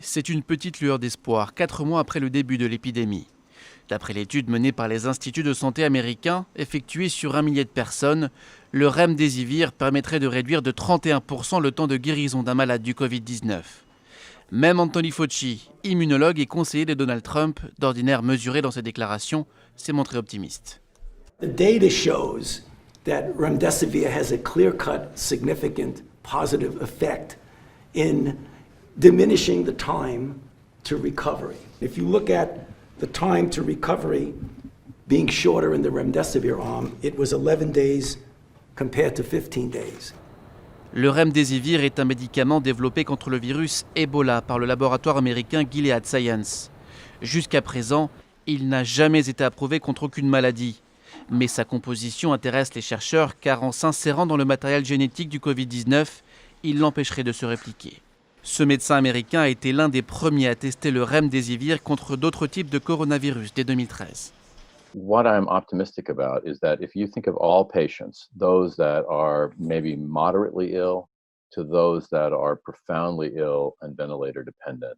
c'est une petite lueur d'espoir, 4 mois après le début de l'épidémie. D'après l'étude menée par les instituts de santé américains, effectuée sur 1 millier de personnes, le remdesivir permettrait de réduire de 31% le temps de guérison d'un malade du Covid-19. Même Anthony Fauci, immunologue et conseiller de Donald Trump, d'ordinaire mesuré dans ses déclarations, s'est montré optimiste. The data shows that remdesivir has a clear-cut, significant positive effect in diminishing the time to recovery. If you look at the time to recovery being shorter in the remdesivir arm, it was 11 days compared to 15 days. Le remdesivir est un médicament développé contre le virus Ebola par le laboratoire américain Gilead Sciences. Jusqu'à présent, il n'a jamais été approuvé contre aucune maladie. Mais sa composition intéresse les chercheurs car en s'insérant dans le matériel génétique du Covid-19, il l'empêcherait de se répliquer. Ce médecin américain a été l'un des premiers à tester le remdesivir contre d'autres types de coronavirus dès 2013. What I'm optimistic about is that if you think of all patients, those that are maybe moderately ill to those that are profoundly ill and ventilator dependent,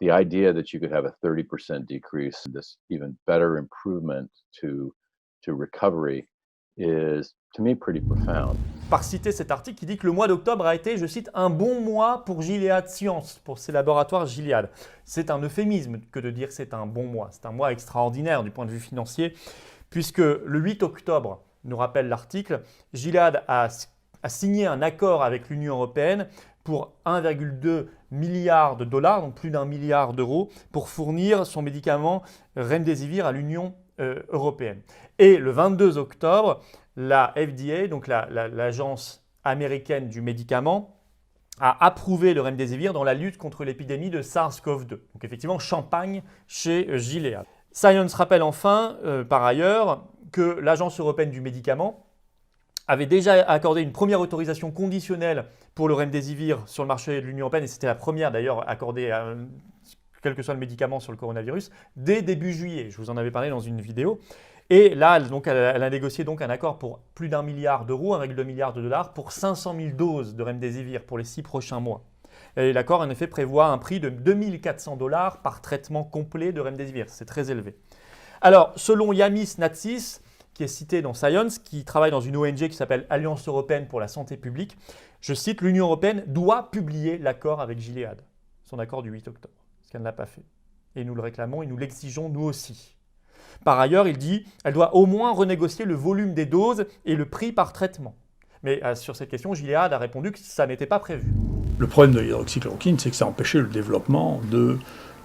the idea that you could have a 30% decrease, this even better improvement to recovery is, to me, pretty profound. Par citer cet article qui dit que le mois d'octobre a été, je cite, un bon mois pour Gilead Sciences, pour ces laboratoires Gilead. C'est un euphémisme que de dire c'est un bon mois. C'est un mois extraordinaire du point de vue financier, puisque le 8 octobre, nous rappelle l'article, Gilead a signé un accord avec l'Union européenne pour 1,2 milliard de dollars, donc plus d'1 milliard d'euros, pour fournir son médicament remdesivir à l'Union européenne. Et le 22 octobre, la FDA, donc l'agence américaine du médicament, a approuvé le remdesivir dans la lutte contre l'épidémie de SARS-CoV-2. Donc effectivement, champagne chez Gilead. Science rappelle enfin, par ailleurs, que l'agence européenne du médicament avait déjà accordé une première autorisation conditionnelle pour le remdesivir sur le marché de l'Union européenne, et c'était la première d'ailleurs accordée à quel que soit le médicament sur le coronavirus, dès début juillet. Je vous en avais parlé dans une vidéo. Et là, donc, elle a négocié donc un accord pour plus d'1 milliard d'euros, 1,2 milliard de dollars, pour 500 000 doses de remdesivir pour les 6 prochains mois. Et l'accord, en effet, prévoit un prix de 2 400 $ par traitement complet de remdesivir. C'est très élevé. Alors, selon Yamis Natsis, qui est cité dans Science, qui travaille dans une ONG qui s'appelle Alliance européenne pour la santé publique, je cite, l'Union européenne doit publier l'accord avec Gilead, son accord du 8 octobre, ce qu'elle n'a pas fait. Et nous le réclamons et nous l'exigeons nous aussi. Par ailleurs, il dit qu'elle doit au moins renégocier le volume des doses et le prix par traitement. Mais sur cette question, Gilead a répondu que ça n'était pas prévu. Le problème de l'hydroxychloroquine, c'est que ça a empêché le développement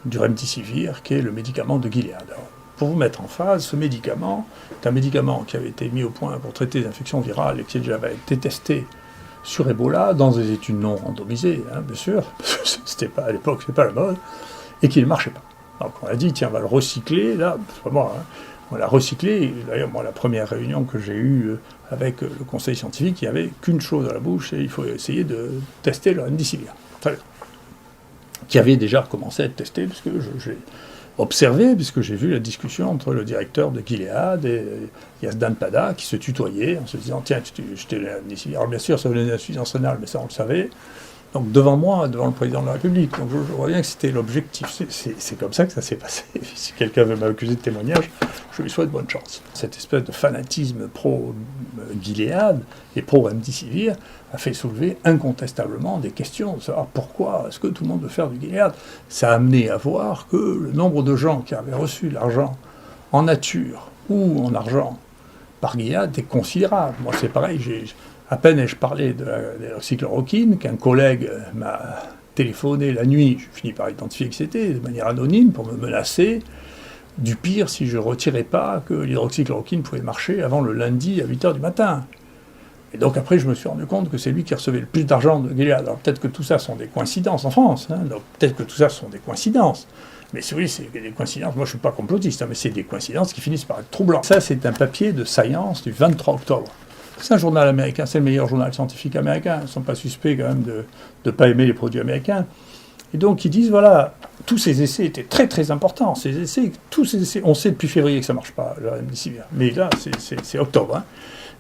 du remdesivir, qui est le médicament de Gilead. Alors, pour vous mettre en phase, ce médicament est un médicament qui avait été mis au point pour traiter les infections virales et qui avait été testé sur Ebola dans des études non randomisées, bien sûr, c'était pas, à l'époque, c'était pas la mode, et qui ne marchait pas. Donc on a dit, tiens, on va le recycler, là, c'est pas moi, on l'a recyclé. D'ailleurs, moi, la première réunion que j'ai eue avec le conseil scientifique, il n'y avait qu'une chose à la bouche, et il faut essayer de tester le remdesivir. Très bien. Qui avait déjà commencé à être testé, puisque j'ai observé, puisque j'ai vu la discussion entre le directeur de Gilead et Yazdan Pada, qui se tutoyaient, en se disant, tiens, je t'ai le remdesivir. Alors bien sûr, ça venait d'insuffisance rénale, mais ça on le savait. Donc devant moi, devant le président de la République. Donc je vois bien que c'était l'objectif. C'est comme ça que ça s'est passé. Si quelqu'un veut m'accuser de témoignage, je lui souhaite bonne chance. Cette espèce de fanatisme pro-Gilead et pro-remdesivir a fait soulever incontestablement des questions de savoir pourquoi est-ce que tout le monde veut faire du Gilead. Ça a amené à voir que le nombre de gens qui avaient reçu l'argent en nature ou en argent par Gilead est considérable. Moi c'est pareil, à peine ai-je parlé de l'hydroxychloroquine qu'un collègue m'a téléphoné la nuit, je finis par identifier que c'était, de manière anonyme, pour me menacer du pire si je ne retirais pas que l'hydroxychloroquine pouvait marcher avant le lundi à 8h du matin. Et donc après, je me suis rendu compte que c'est lui qui recevait le plus d'argent de Gilead. Alors peut-être que tout ça sont des coïncidences en France, donc peut-être que tout ça sont des coïncidences. Mais oui, c'est des coïncidences, moi je ne suis pas complotiste, mais c'est des coïncidences qui finissent par être troublantes. Ça, c'est un papier de Science du 23 octobre. C'est un journal américain, c'est le meilleur journal scientifique américain. Ils ne sont pas suspects quand même de ne pas aimer les produits américains. Et donc ils disent, voilà, tous ces essais étaient très très importants. Tous ces essais, on sait depuis février que ça ne marche pas, le remdesivir. Mais là, c'est octobre.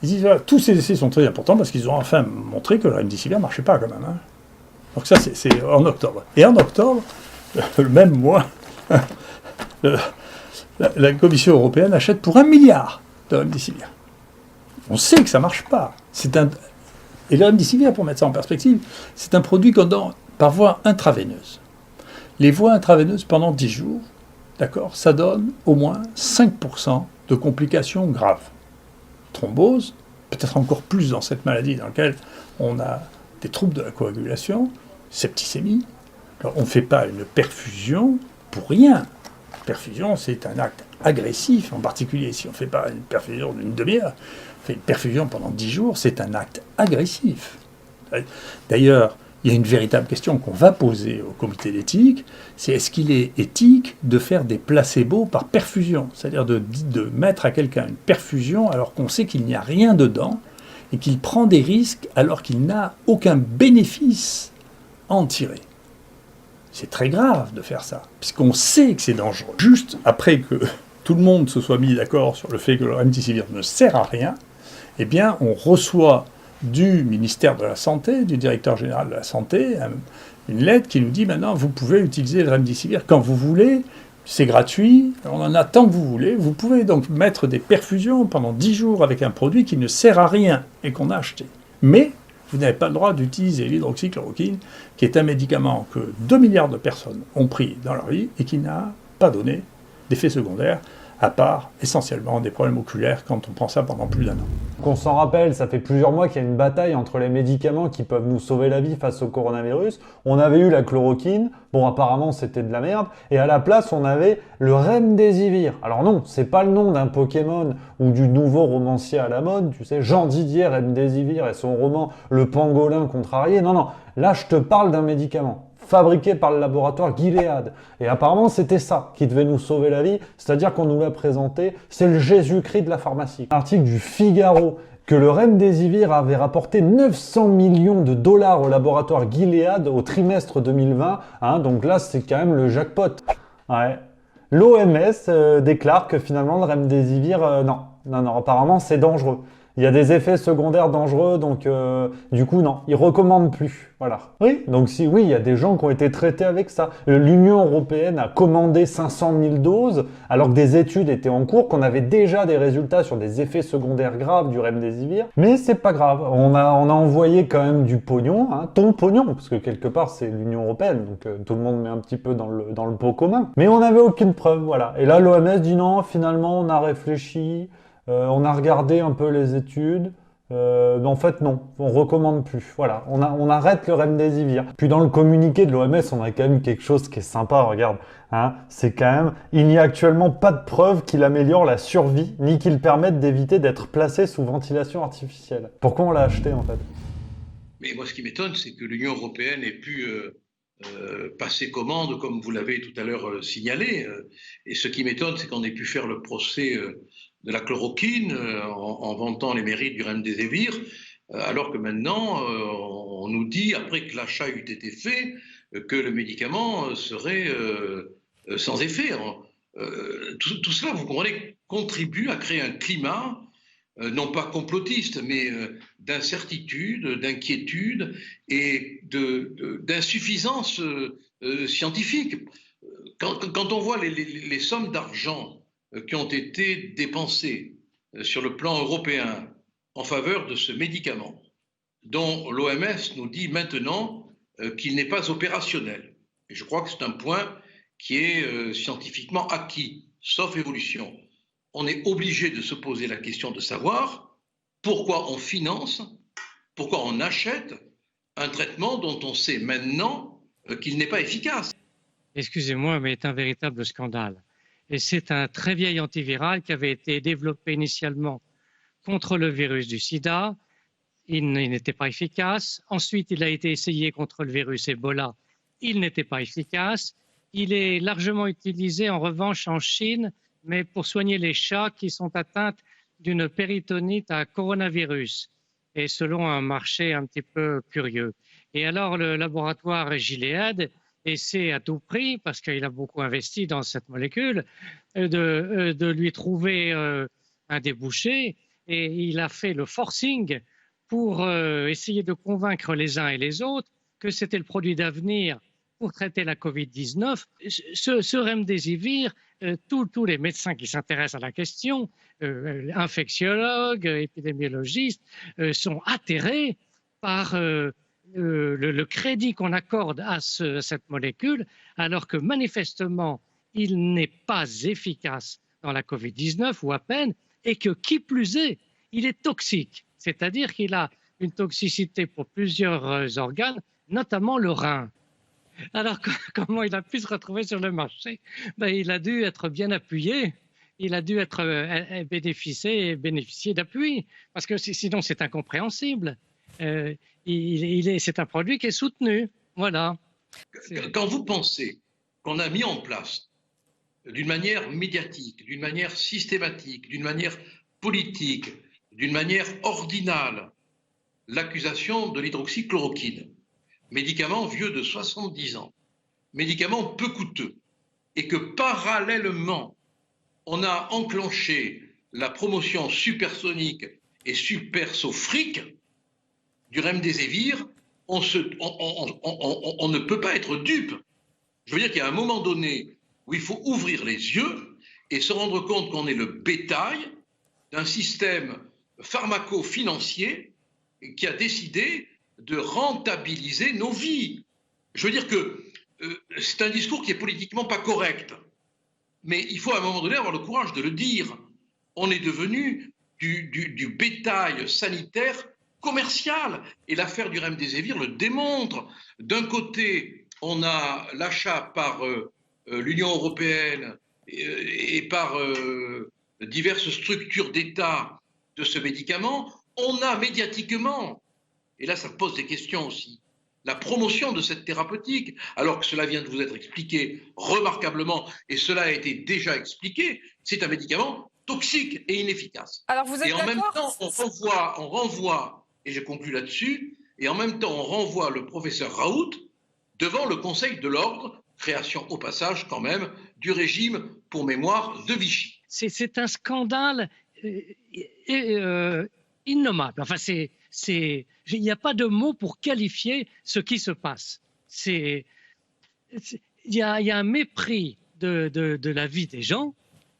Ils disent, voilà, tous ces essais sont très importants parce qu'ils ont enfin montré que le remdesivir ne marchait pas quand même. Donc ça, c'est en octobre. Et en octobre, le même mois, la Commission européenne achète pour 1 milliard de remdesivir. On sait que ça ne marche pas. Et le remdesivir, pour mettre ça en perspective, c'est un produit qu'on donne par voie intraveineuse. Les voies intraveineuses pendant 10 jours, d'accord, ça donne au moins 5% de complications graves. Thrombose, peut-être encore plus dans cette maladie dans laquelle on a des troubles de la coagulation, septicémie. Alors, on ne fait pas une perfusion pour rien. Perfusion, c'est un acte agressif, en particulier si on ne fait pas une perfusion d'une demi-heure. On fait une perfusion pendant 10 jours, c'est un acte agressif. D'ailleurs, il y a une véritable question qu'on va poser au comité d'éthique, c'est est-ce qu'il est éthique de faire des placebos par perfusion, c'est-à-dire de mettre à quelqu'un une perfusion alors qu'on sait qu'il n'y a rien dedans et qu'il prend des risques alors qu'il n'a aucun bénéfice à en tirer. C'est très grave de faire ça, puisqu'on sait que c'est dangereux. Juste après que tout le monde se soit mis d'accord sur le fait que le remdesivir ne sert à rien, eh bien, on reçoit du ministère de la Santé, du directeur général de la Santé, une lettre qui nous dit maintenant vous pouvez utiliser le remdesivir quand vous voulez, c'est gratuit, on en a tant que vous voulez, vous pouvez donc mettre des perfusions pendant 10 jours avec un produit qui ne sert à rien et qu'on a acheté. Mais vous n'avez pas le droit d'utiliser l'hydroxychloroquine, qui est un médicament que 2 milliards de personnes ont pris dans leur vie et qui n'a pas donné d'effets secondaires, à part essentiellement des problèmes oculaires quand on prend ça pendant plus d'1 an. Qu'on s'en rappelle, ça fait plusieurs mois qu'il y a une bataille entre les médicaments qui peuvent nous sauver la vie face au coronavirus. On avait eu la chloroquine, bon apparemment c'était de la merde, et à la place on avait le remdesivir. Alors non, c'est pas le nom d'un Pokémon ou du nouveau romancier à la mode, tu sais, Jean-Didier Remdesivir et son roman Le Pangolin contrarié. Non, là je te parle d'un médicament fabriqué par le laboratoire Gilead. Et apparemment, c'était ça qui devait nous sauver la vie, c'est-à-dire qu'on nous l'a présenté, c'est le Jésus-Christ de la pharmacie. Un article du Figaro, que le remdesivir avait rapporté 900 millions de dollars au laboratoire Gilead au trimestre 2020. Donc là, c'est quand même le jackpot. Ouais. L'OMS déclare que finalement, le remdesivir, non, apparemment, c'est dangereux. Il y a des effets secondaires dangereux, donc du coup, non, ils recommandent plus. Voilà. Oui, donc oui, il y a des gens qui ont été traités avec ça. L'Union européenne a commandé 500 000 doses, alors que des études étaient en cours, qu'on avait déjà des résultats sur des effets secondaires graves du remdesivir. Mais c'est pas grave, on a envoyé quand même du pognon, ton pognon, parce que quelque part, c'est l'Union européenne, donc tout le monde met un petit peu dans le pot commun. Mais on n'avait aucune preuve, voilà. Et là, l'OMS dit non, finalement, on a réfléchi. On a regardé un peu les études. En fait, non, on recommande plus. Voilà, on arrête le remdesivir. Puis dans le communiqué de l'OMS, on a quand même quelque chose qui est sympa, regarde. C'est quand même, il n'y a actuellement pas de preuve qu'il améliore la survie, ni qu'il permette d'éviter d'être placé sous ventilation artificielle. Pourquoi on l'a acheté en fait? Mais moi, ce qui m'étonne, c'est que l'Union européenne ait pu passer commande, comme vous l'avez tout à l'heure signalé. Et ce qui m'étonne, c'est qu'on ait pu faire le procès de la chloroquine en vantant les mérites du remdesivir, alors que maintenant, on nous dit, après que l'achat eut été fait, que le médicament serait sans effet. Tout cela, vous comprenez, contribue à créer un climat non pas complotiste, mais d'incertitude, d'inquiétude et d'insuffisance scientifique. Quand on voit les sommes d'argent qui ont été dépensées sur le plan européen en faveur de ce médicament, dont l'OMS nous dit maintenant qu'il n'est pas opérationnel. Et je crois que c'est un point qui est scientifiquement acquis, sauf évolution. On est obligé de se poser la question de savoir pourquoi on finance, pourquoi on achète un traitement dont on sait maintenant qu'il n'est pas efficace. Excusez-moi, mais c'est un véritable scandale. Et c'est un très vieil antiviral qui avait été développé initialement contre le virus du sida. Il n'était pas efficace. Ensuite, il a été essayé contre le virus Ebola. Il n'était pas efficace. Il est largement utilisé en revanche en Chine, mais pour soigner les chats qui sont atteints d'une péritonite à coronavirus, et selon un marché un petit peu curieux. Et alors le laboratoire Gilead essaie à tout prix, parce qu'il a beaucoup investi dans cette molécule, de lui trouver un débouché, et il a fait le forcing pour essayer de convaincre les uns et les autres que c'était le produit d'avenir pour traiter la Covid-19. Ce remdesivir, tous les médecins qui s'intéressent à la question, infectiologues, épidémiologistes, sont atterrés par le crédit qu'on accorde à cette molécule, alors que manifestement, il n'est pas efficace dans la Covid-19 ou à peine, et que qui plus est, il est toxique, c'est-à-dire qu'il a une toxicité pour plusieurs organes, notamment le rein. Alors, comment il a pu se retrouver sur le marché? Il a dû être bien appuyé, il a dû être bénéficier d'appui, parce que sinon c'est incompréhensible. C'est un produit qui est soutenu. Voilà. Quand vous pensez qu'on a mis en place d'une manière médiatique, d'une manière systématique, d'une manière politique, d'une manière ordinale, l'accusation de l'hydroxychloroquine, médicament vieux de 70 ans, médicament peu coûteux, et que parallèlement, on a enclenché la promotion supersonique et supersofrique du remdesivir, on ne peut pas être dupe. Je veux dire qu'il y a un moment donné où il faut ouvrir les yeux et se rendre compte qu'on est le bétail d'un système pharmaco-financier qui a décidé de rentabiliser nos vies. Je veux dire que c'est un discours qui est politiquement pas correct, mais il faut à un moment donné avoir le courage de le dire. On est devenu du bétail sanitaire commercial, et l'affaire du remdesivir le démontre. D'un côté, on a l'achat par l'Union européenne et par diverses structures d'État de ce médicament. On a médiatiquement, et là ça pose des questions aussi, la promotion de cette thérapeutique, alors que cela vient de vous être expliqué remarquablement, et cela a été déjà expliqué, c'est un médicament toxique et inefficace. Alors vous êtes et en même d'accord ? temps, on renvoie, et je conclus là-dessus, et en même temps on renvoie le professeur Raoult devant le Conseil de l'Ordre, création au passage quand même du régime pour mémoire de Vichy. C'est un scandale innommable. Enfin, il n'y a pas de mots pour qualifier ce qui se passe. Il y a un mépris de la vie des gens.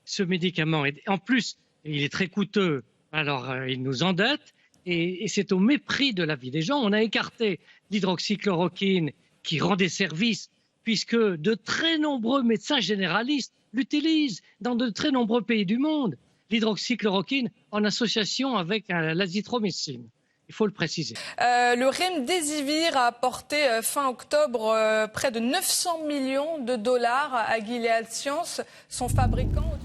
Ce médicament, en plus, il est très coûteux, alors il nous endette, et c'est au mépris de la vie des gens. On a écarté l'hydroxychloroquine qui rend des services, puisque de très nombreux médecins généralistes l'utilisent dans de très nombreux pays du monde. L'hydroxychloroquine en association avec l'azithromycine. Il faut le préciser. Le remdesivir a apporté fin octobre près de 900 millions de dollars à Gilead Sciences, son fabricant.